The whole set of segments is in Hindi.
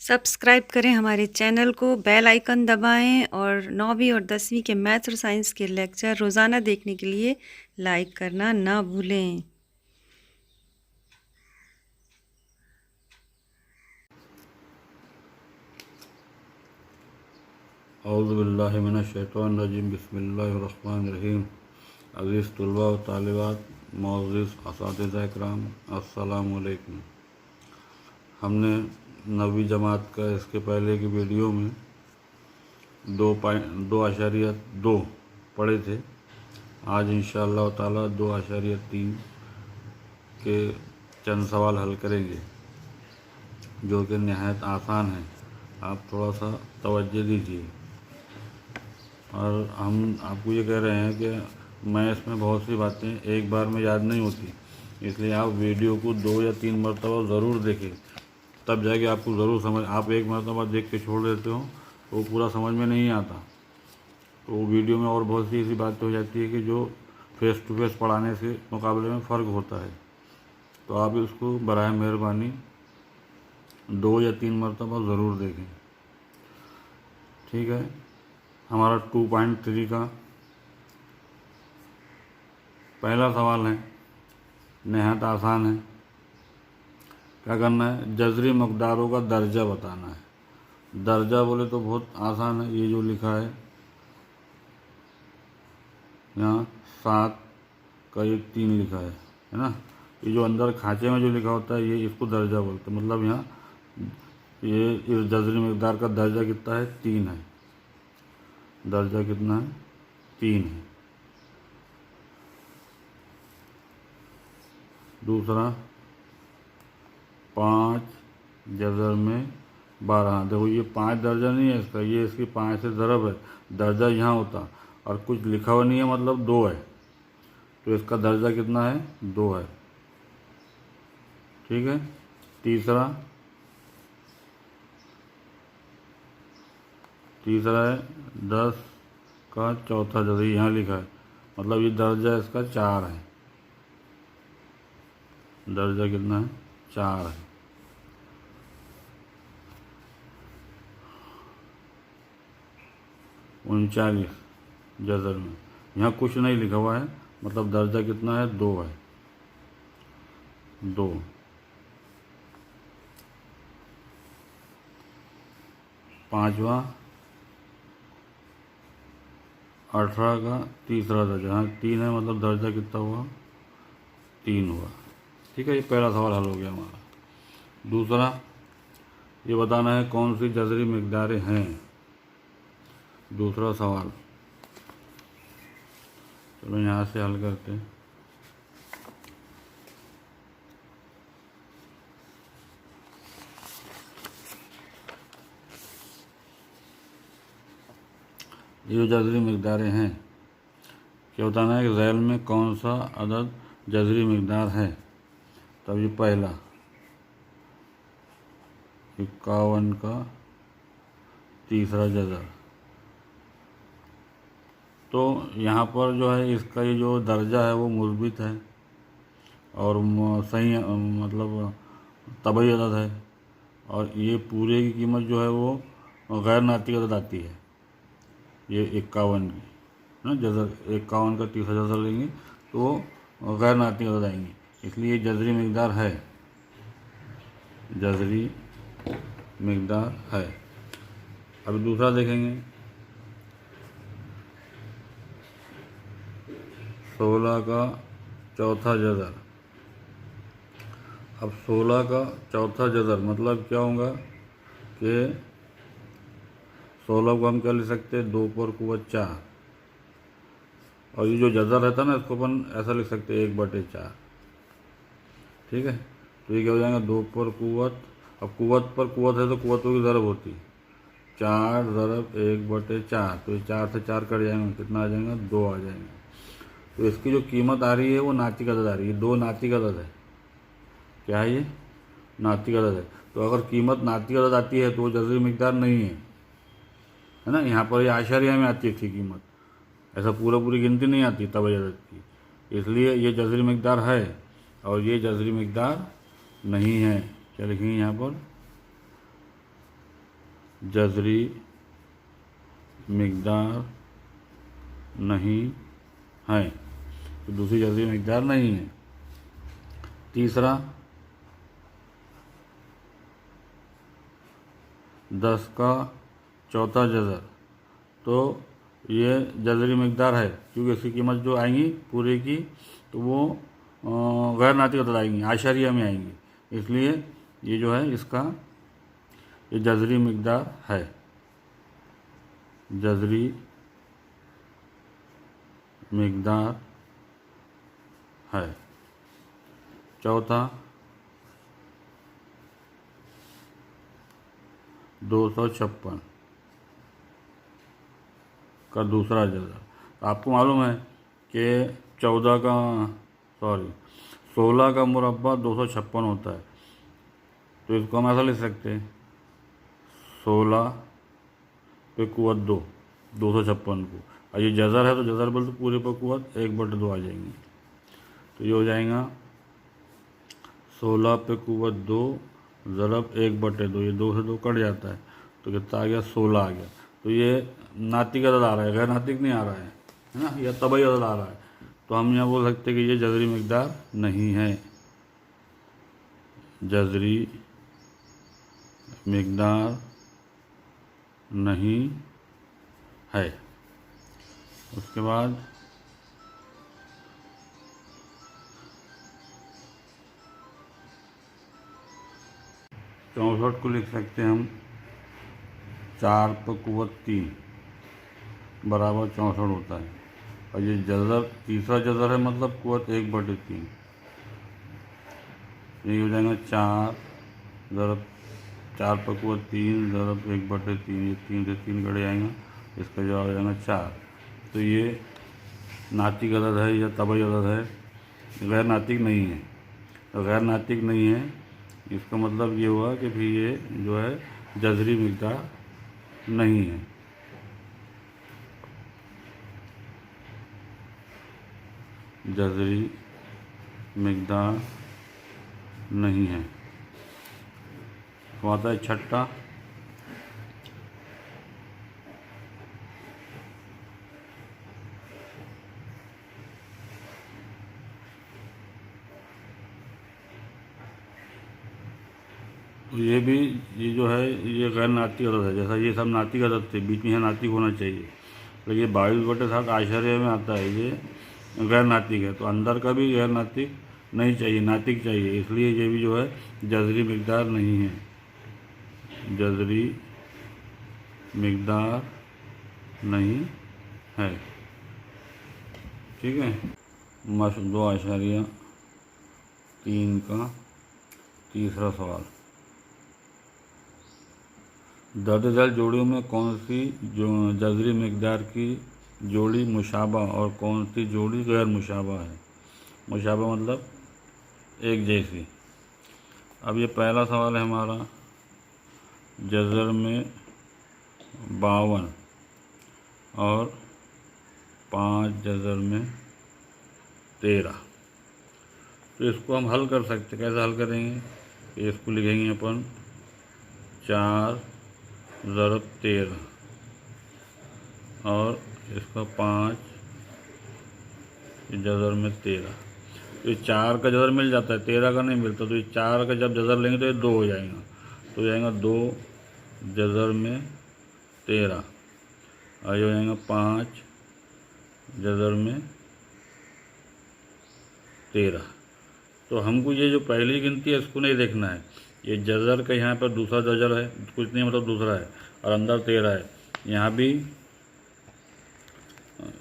सब्सक्राइब करें हमारे चैनल को, बेल आइकन दबाएं और 9वीं और 10वीं के मैथ्स और साइंस के लेक्चर रोज़ाना देखने के लिए लाइक करना ना भूलें। औज़ुबिल्लाहि मिनश्शैतानिर्रजीम बिस्मिल्लाहिर्रहमानिर्रहीम। अज़ीज़ तलबा व तालिबात, मुअज़्ज़िज़ असातिज़ा इकराम, अस्सलामु अलैकुम। हमने 9वीं जमात का इसके पहले की वीडियो में 2.2 पढ़े थे। आज इंशाअल्लाह ताला 2.3 के चंद सवाल हल करेंगे जो कि नहायत आसान है। आप थोड़ा सा तवज्जो दीजिए। और हम आपको ये कह रहे हैं कि मैथ्स में बहुत सी बातें एक बार में याद नहीं होती, इसलिए आप वीडियो को 2 या 3 मरतबा ज़रूर देखें, तब जाके आपको ज़रूर समझ। आप एक मरतबा देख के छोड़ देते हो तो वो पूरा समझ में नहीं आता। तो वीडियो में और बहुत सी ऐसी बातें हो जाती है कि जो फेस टू फेस पढ़ाने से मुकाबले में फ़र्क होता है। तो आप इसको बराए मेहरबानी 2 या 3 मरतबा ज़रूर देखें, ठीक है। हमारा 2.3 का पहला सवाल है, नहायत आसान है। क्या करना है? जज़री मकदारों का दर्जा बताना है। दर्जा बोले तो बहुत आसान है। ये जो लिखा है यहाँ 7 का ये 3 लिखा है ना। ये जो अंदर खांचे में जो लिखा होता है ये इसको दर्जा बोलते हैं। मतलब यहाँ ये इस जज़री मकदार का दर्जा कितना है? 3 है। दर्जा कितना है? 3 है। दूसरा 5 जज़र में 12। देखो ये 5 दर्जा नहीं है इसका, ये इसकी 5 से ज़रब है। दर्जा यहाँ होता और कुछ लिखा हुआ नहीं है, मतलब 2 है, तो इसका दर्जा कितना है? 2 है, ठीक है। तीसरा है 10 का चौथा जज़र, यहाँ लिखा है, मतलब ये दर्जा इसका 4 है। दर्जा कितना है? 4 है। 39 जज़र में यहाँ कुछ नहीं लिखा हुआ है, मतलब दर्जा कितना है? 2 है। 2। पाँचवा 18 का तीसरा दर्जा, हाँ 3 है, मतलब दर्जा कितना हुआ? 3 हुआ, ठीक है। ये पहला सवाल हल हो गया हमारा। दूसरा ये बताना है कौन सी जज़री मकदारें हैं। दूसरा सवाल, चलो यहाँ से हल करते हैं। ये जो जज़री मकदारें हैं, क्या बताना है कि ज़ैल में कौन सा अदद जज़री मकदार है। तब ये पहला 51 का तीसरा जज़र। तो यहाँ पर जो है इसका ये जो दर्जा है वो मुस्बित है और सही मतलब तबई अदद है, और ये पूरे की कीमत जो है वो गैर नातिक अदद आती है। ये 51 की ना जज़र, 51 का तीसरा जज़र लेंगे तो वो गैर नातिक अदद आएंगे, इसलिए ये जज़री मकदार है। जज़री मकदार है। अब दूसरा देखेंगे, 16 का चौथा जज़र। अब 16 का चौथा जज़र मतलब क्या होगा कि 16 को हम क्या लिख सकते हैं? 2 पर कुवत 4, और ये जो जज़र रहता है ना इसको अपन ऐसा लिख सकते हैं 1/4, ठीक है। तो ये क्या हो जाएगा? 2 पर कुवत, अब कुवत पर कुवत है तो कुवतों की ज़रब होती, 4 ज़रब 1/4, तो ये 4 से 4 कट जाएंगे, कितना आ जाएगा? 2 आ जाएंगे। तो इसकी जो कीमत आ रही है वो नातिक अदद आ रही है। 2 नातिक अदद है। क्या है ये? नातिक अदद है। तो अगर कीमत नातिक अदद आती है तो वो जज़री मकदार नहीं है ना। यहाँ पर ये आशारिया में आती है इसकी कीमत, ऐसा पूरी गिनती नहीं आती तब अदद की, इसलिए ये जज़री मकदार है और ये जज़री मकदार नहीं है। क्या लिखेंगे यहाँ पर? जज़री मिक़दार नहीं है, तो दूसरी जज़री मिक़दार नहीं है। तीसरा 10 का चौथा जज़र, तो ये जज़री मिक़दार है क्योंकि इसकी कीमत जो आएंगी पूरे की तो वो गैर नातिक अदद आएंगी, आशरिया में आएंगी, इसलिए ये जो है इसका ये जज़री मिक़दार है, जज़री मिक़दार है। चौथा 256 का दूसरा जज़र। आपको मालूम है कि 16 का मुरब्बा 256 होता है, तो इसको हम ऐसा लिख सकते हैं 16 पे कुवत 2, 256 को, और ये जज़र है तो जज़र बोल तो पूरे पर कुवत 1/2 आ जाएंगी, तो ये हो जाएगा 16 पे कुवत 2 ज़रब 1/2, ये 2 से 2 कट जाता है तो कितना आ गया 16 आ गया। तो ये नातिक अदद आ रहा है, गैर नातिक नहीं आ रहा है ना, या तबई अदद आ रहा है, तो हम यहाँ बोल सकते हैं कि ये जज़री मिक़दार नहीं है, जज़री मिक़दार नहीं है। उसके बाद 64 को लिख सकते हैं हम 4 पे कुवत 3 बराबर 64 होता है, और ये जज़र तीसरा जज़र है मतलब कुवत 1/3, ये हो जाएगा 4 ज़रब 4 पे कुवत 3 ज़रब 1/3, ये 3 से 3 कट जाएगा, इसका जवाब हो जाएगा 4। तो ये नातिक अदद है या तबई अदद है, गैर नातिक नहीं है। तो गैर नातिक नहीं है इसका मतलब ये हुआ कि फिर ये जो है जज़री मिक़दार नहीं है। जज़री मिक़दार नहीं है। तो आता है छठा, तो ये जो है ये गैर नातिक अदद है, जैसा ये सब नातिक अदद थे, बीच में यहाँ नातिक होना चाहिए, तो ये 22/7 आशरिया में आता है, ये गैर नातिक है, तो अंदर का भी गैर नातिक नहीं चाहिए, नातिक चाहिए, इसलिए ये भी जो है जज़री मिक़दार नहीं है, जज़री मिक़दार नहीं है। ठीक है। मश्क 2.3 का तीसरा सवाल, दर्ज झैल जोड़ियों में कौन सी जो जज़री मिक़दार की जोड़ी मुशाबा और कौन सी जोड़ी गैर मुशाबा है। मुशाबा मतलब एक जैसी। अब ये पहला सवाल है हमारा, जज़र में 52 और 5 जज़र में 13, तो इसको हम हल कर सकते। कैसे हल करेंगे, इसको लिखेंगे अपन 4 ज़रब 13 और इसका 5 जज़र में 13, तो ये 4 का जज़र मिल जाता है, 13 का नहीं मिलता, तो ये 4 का जब जज़र लेंगे तो ये 2 हो जाएगा, तो हो जाएगा 2 जज़र में 13 और ये हो जाएगा 5 जज़र में 13। तो हमको ये जो पहली गिनती है इसको नहीं देखना है, ये जज़र का यहाँ पर दूसरा जज़र है, कुछ नहीं मतलब दूसरा है, और अंदर 13 है, यहाँ भी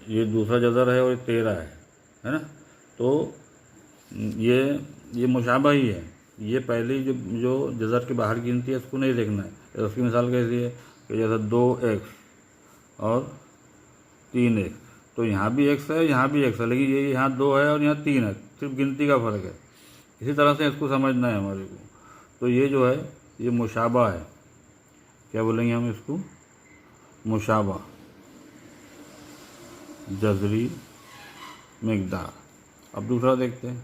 ये दूसरा जज़र है और ये 13 है ना, तो ये मुशाबा ही है। ये पहली जो जज़र के बाहर गिनती है इसको नहीं देखना है। उसकी मिसाल कैसी है कि जैसे 2x और 3x, तो यहाँ भी x है यहाँ भी x है, लेकिन ये यहाँ 2 है और यहाँ 3 है, सिर्फ गिनती का फ़र्क है। इसी तरह से इसको समझना है हमारे को। तो ये जो है ये मुशाबा है, क्या बोलेंगे हम इसको, मुशाबा जज़री मिक़दार। अब दूसरा देखते हैं,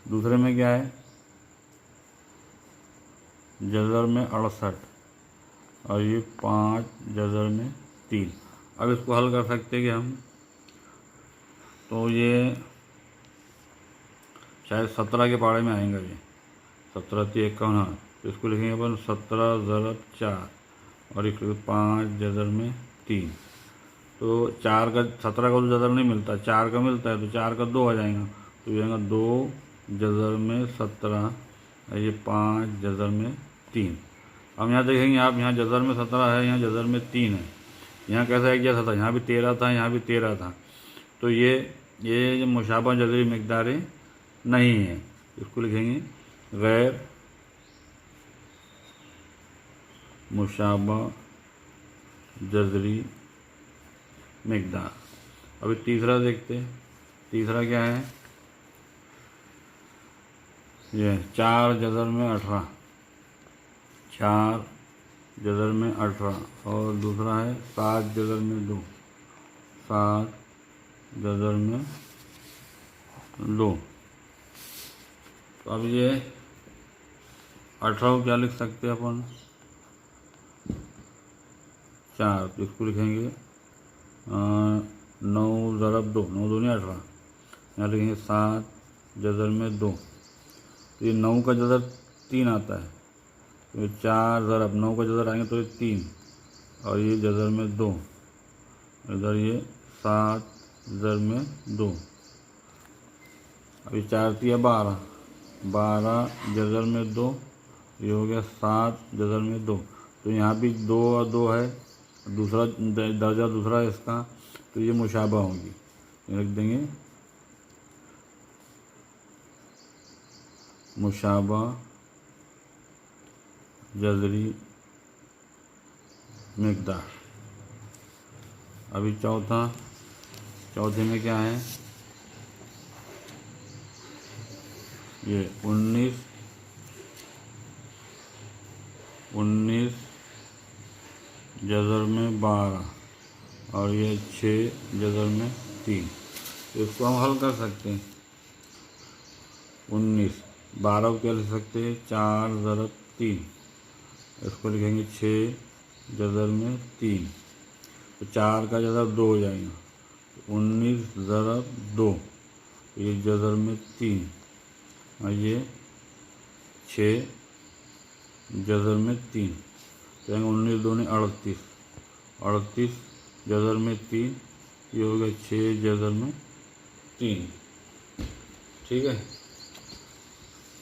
दूसरे में क्या है, जज़र में 68 और ये 5 जज़र में 3। अब इसको हल कर सकते हैं कि हम, तो ये शायद 17 के पाड़े में आएगा। ये 17 × 51, हाँ, तो इसको लिखेंगे अपन 17 × 4 और एक 5 जज़र में 3। तो 4 का 17 का तो जज़र नहीं मिलता, 4 का मिलता है, तो 4 का 2 आ जाएगा, तो ये आएगा 2 जज़र में 17 और ये 5 जज़र में 3। हम यहाँ देखेंगे, आप यहाँ जज़र में 17 है, यहाँ जज़र में 3 है। यहाँ कैसा एक जैसा था, यहाँ भी 13 था, यहाँ भी 13 था। तो ये जो मुशाबा जज़री मिक़दारें नहीं हैं, इसको लिखेंगे गैर मुशाबा जज़री मिक़दार। अभी तीसरा देखते हैं। तीसरा क्या है, ये 4 जज़र में 18, 4 जज़र में 18, और दूसरा है 7 जज़र में 2, 7 जज़र में 2। तो अब ये 18 को क्या लिख सकते हैं अपन, 4, तो इसको लिखेंगे 9 × 2, 9 दूनी 18, यहाँ लिखेंगे 7 जज़र में 2। तो ये 9 का जज़र 3 आता है, तो 4 ज़रब 9 का जज़र आएंगे तो ये 3, और ये जज़र में 2, इधर ये 7 जज़र में 2। अभी 4 × 3 = 12, 12 जज़र में 2, ये हो गया 7 जज़र में 2। तो यहाँ भी 2 और 2 है, दूसरा दर्जा दूसरा है इसका, तो ये मुशाबा होगी, रख देंगे मुशाबा जज़री मिक़दार। अभी चौथे में क्या है, ये 19 जज़र में 12 और ये 6 जज़र में 3। तो इसको हम हल कर सकते हैं। 19, 12 को क्या लिख सकते हैं, 4 ज़रब 3, इसको लिखेंगे 6 जज़र में 3, तो 4 का जज़र 2 हो जाएगा, 19 ज़रब 2, ये जज़र में 3 और ये 6 जज़र में 3, तो 19 दूनी 38, 38 जज़र में 3, ये हो गया 6 जज़र में 3। ठीक है,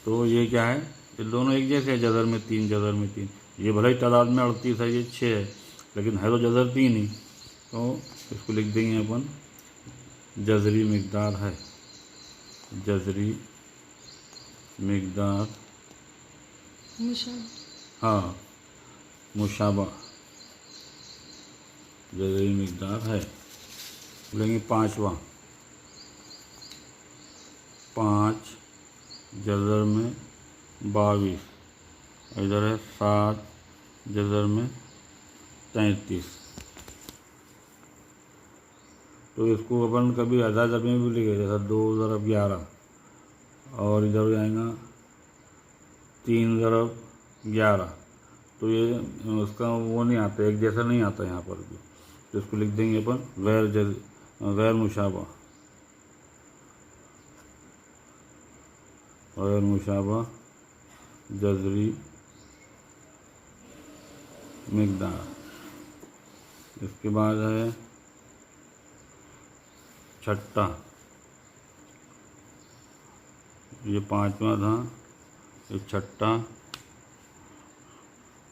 तो ये क्या है, ये दोनों एक जैसे है, जज़र में 3 जज़र में 3। ये भले ही तादाद में 38 है, ये 6 है, लेकिन है तो जज़र 3 ही, तो इसको लिख देंगे अपन जज़री मिक़दार है, जज़री मिक़दार, हाँ, मुशाबा जज़री मिक़दार है। लेंगे 5वां, 5 जज़र में 22, इधर है 7 जज़र में 33। तो इसको अपन कभी आधा जब में भी लिखे, जैसा 2 ज़रब 11, और इधर जाएगा 3 ज़रब 11, तो ये उसका वो नहीं आता, एक जैसा नहीं आता यहाँ पर भी, तो इसको लिख देंगे अपन गैर मुशाबा, गैर मुशाबा जज़री मिक़दार। इसके बाद है 6, ये 5वां था, ये 6,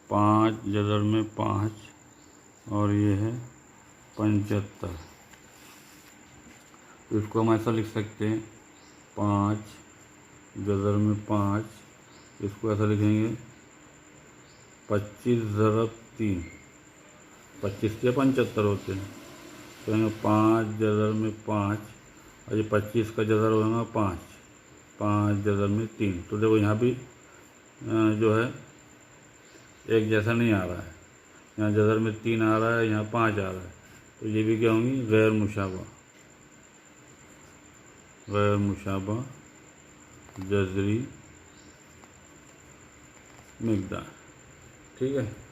5 जज़र में 5, और ये है 75। तो इसको हम ऐसा लिख सकते हैं, 5 जज़र में 5, इसको ऐसा लिखेंगे 25 ज़रब 3, 25 से 75 होते हैं, तो 5 जज़र में 5, और ये 25 का जज़र होगा 5, 5 जज़र में 3। तो देखो यहाँ भी जो है एक जैसा नहीं आ रहा है, यहाँ जज़र में 3 आ रहा है, यहाँ 5 आ रहा है, तो ये भी क्या होंगी, गैर मुशाबा, गैर मुशाबा जज़री मिक़दार। ठीक है।